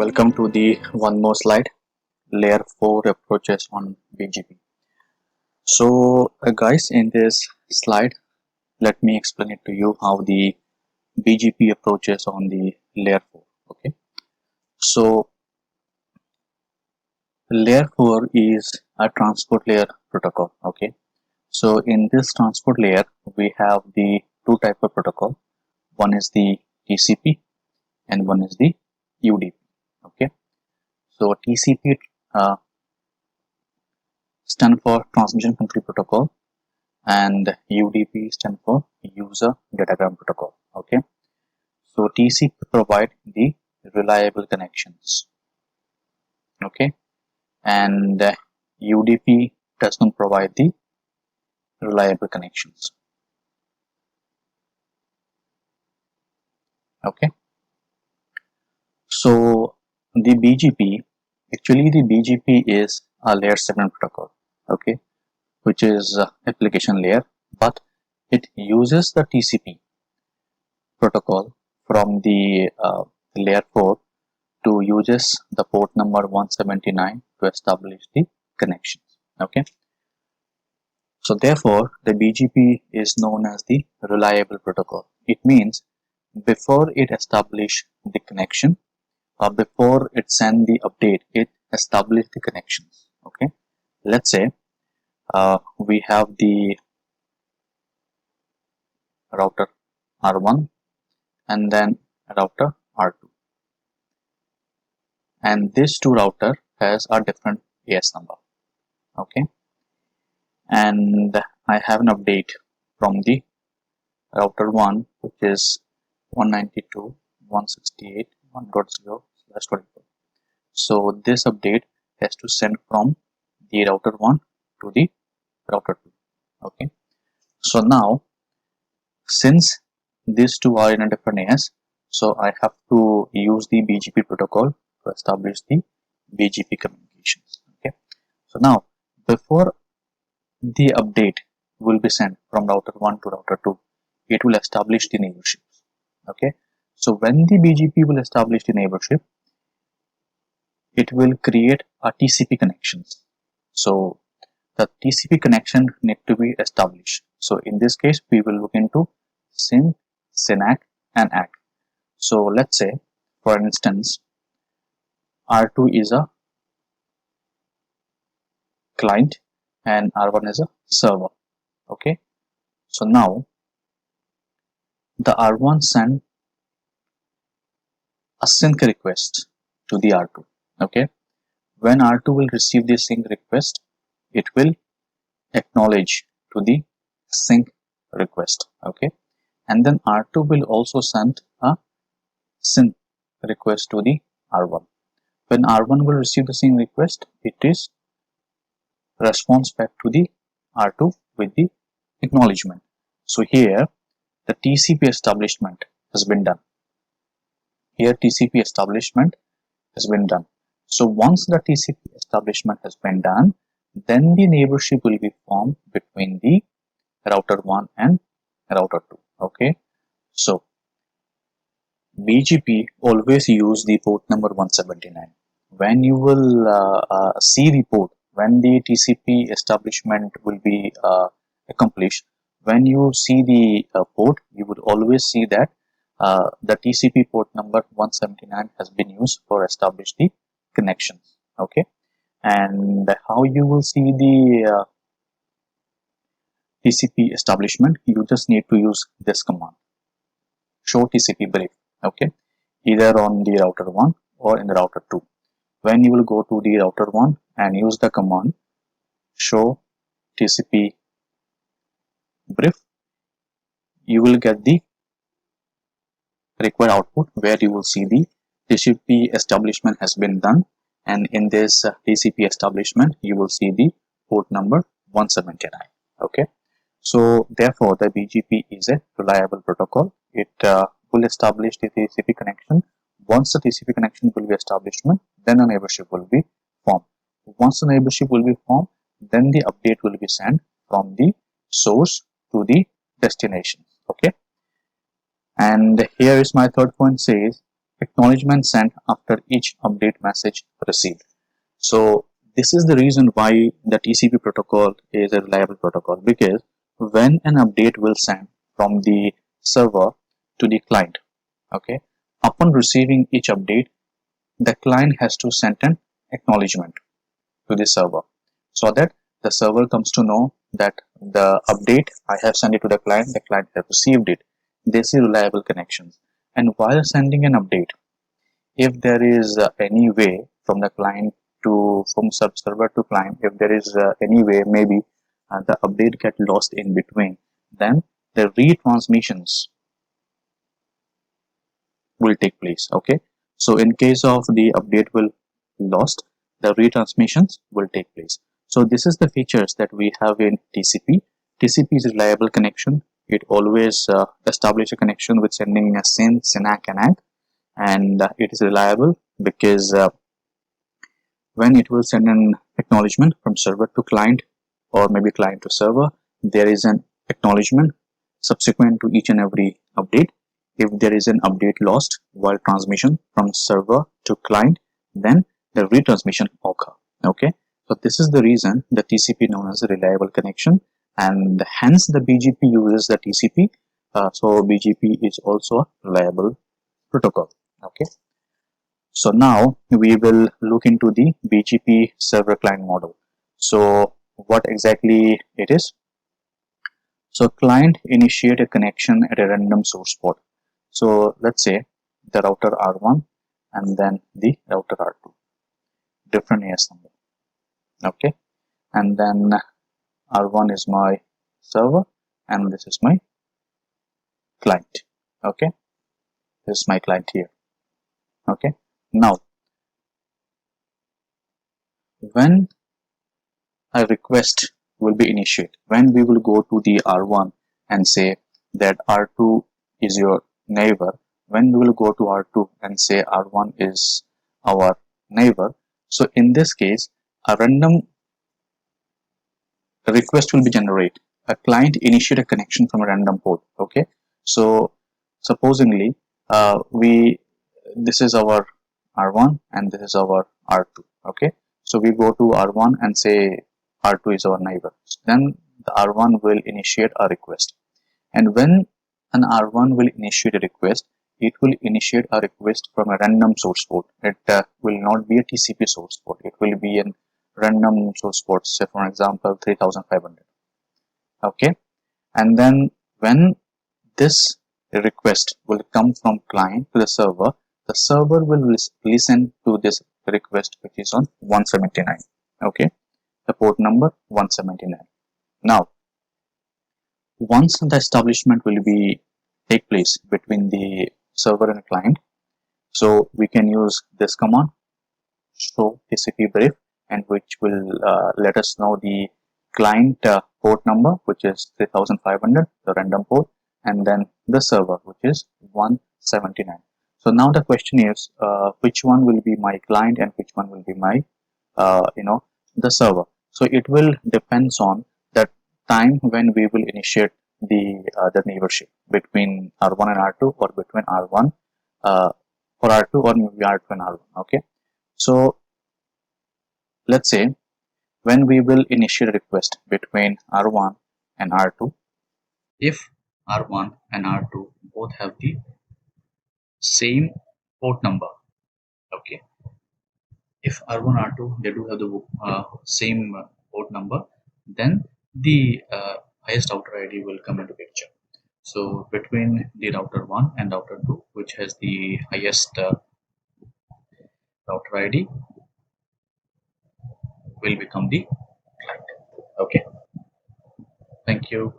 Welcome to the one more slide, layer 4 approaches on BGP. So guys, in this slide, let me explain it to you how the BGP approaches on the layer 4. Okay, so layer 4 is a transport layer protocol. Okay, so in this transport layer, we have the two type of protocol. One is the TCP and one is the UDP. Okay, so TCP stand for Transmission Control Protocol and UDP stand for User Datagram Protocol. Okay, so TCP provide the reliable connections. Okay, and UDP does not provide the reliable connections. Okay, so the BGP, actually the BGP is a layer 7 protocol. Okay, which is application layer, but it uses the TCP protocol from the layer 4 to uses the port number 179 to establish the connections. Okay, so therefore the BGP is known as the reliable protocol. It means before it establish the connection or before it send the update, it establish the connections. Okay, let's say we have the router R1 and then router R2, and this two router has a different AS number. Okay, and I have an update from the router 1, which is 192.168.1.0/24. So this update has to send from the router 1 to the router 2. Okay, so now since these two are in a different AS, so I have to use the BGP protocol to establish the BGP communications. Okay, so now before the update will be sent from router 1 to router 2, it will establish the neighborships. Okay, so when the BGP will establish the neighborship, it will create a TCP connections. So the TCP connection need to be established. So in this case, we will look into SYN, SYNAC and ACK. So let's say, for instance, R2 is a client and R1 is a server. Okay, so now the R1 send a sync request to the R2. Okay, when R2 will receive the sync request, it will acknowledge to the sync request. Okay, and then R2 will also send a sync request to the R1. When R1 will receive the sync request, it is response back to the R2 with the acknowledgement. So here the TCP establishment has been done. Here TCP establishment has been done. So once the TCP establishment has been done, then the neighborship will be formed between the router 1 and router 2. Okay, so BGP always use the port number 179. When you will see the port, when the TCP establishment will be accomplished, when you see the port, you would always see that the TCP port number 179 has been used for establish the connections. Okay, and how you will see the TCP establishment, you just need to use this command, show TCP brief. Okay, either on the router 1 or in the router 2. When you will go to the router 1 and use the command show TCP brief, you will get the required output where you will see the TCP establishment has been done, and in this TCP establishment you will see the port number 179. Okay, so therefore the BGP is a reliable protocol. It will establish the TCP connection. Once the TCP connection will be established, then a neighborship will be formed. Once the neighborship will be formed, then the update will be sent from the source to the destination. Okay, and here is my third point, says acknowledgement sent after each update message received. So this is the reason why the TCP protocol is a reliable protocol, because when an update will send from the server to the client, okay, upon receiving each update, the client has to send an acknowledgement to the server, so that the server comes to know that the update I have sent it to the client has received it. This is reliable connections. And while sending an update, if there is any way from the client to from server to client, if there is any way maybe the update get lost in between, then the retransmissions will take place. Okay, so in case of the update will lost, the retransmissions will take place. So this is the features that we have in TCP. TCP is a reliable connection. It always establish a connection with sending a SYN, SYNAC and ACK, and it is reliable because when it will send an acknowledgement from server to client or maybe client to server, there is an acknowledgement subsequent to each and every update. If there is an update lost while transmission from server to client, then the retransmission occur. Okay, so this is the reason the TCP known as a reliable connection, and hence the BGP uses the TCP. So BGP is also a reliable protocol. Okay, so now we will look into the BGP server client model. So what exactly it is? So client initiate a connection at a random source port. So let's say the router R1 and then the router R2, different AS number. Okay, and then R1 is my server and this is my client. Okay, this is my client here. Okay, now when a request will be initiated, when we will go to the R1 and say that R2 is your neighbor, when we will go to R2 and say R1 is our neighbor, so in this case a random request will be generated. A client initiate a connection from a random port. Okay, so supposingly we this is our R1 and this is our R2. Okay, so we go to R1 and say R2 is our neighbor. Then the R1 will initiate a request, and when an R1 will initiate a request, it will initiate a request from a random source port. It will not be a TCP source port. It will be a random source port, say for example 3500. Okay, and then when this request will come from client to the server will listen to this request, which is on 179. Okay, the port number 179. Now once the establishment will be take place between the server and client, so we can use this command show TCP brief, and which will let us know the client port number, which is 3500, the random port, and then the server, which is 179. So now the question is which one will be my client and which one will be my the server. So it will depends on the time when we will initiate the neighborship between R1 and R2, or between R1 or R2, or maybe R2 and R1. Okay, so let's say when we will initiate a request between R1 and R2, if R1 and R2 both have the same port number, okay, if R1 R2 they do have the same port number, then the highest router ID will come into picture. So between the router 1 and router 2, which has the highest router ID, will become the client. Okay, thank you.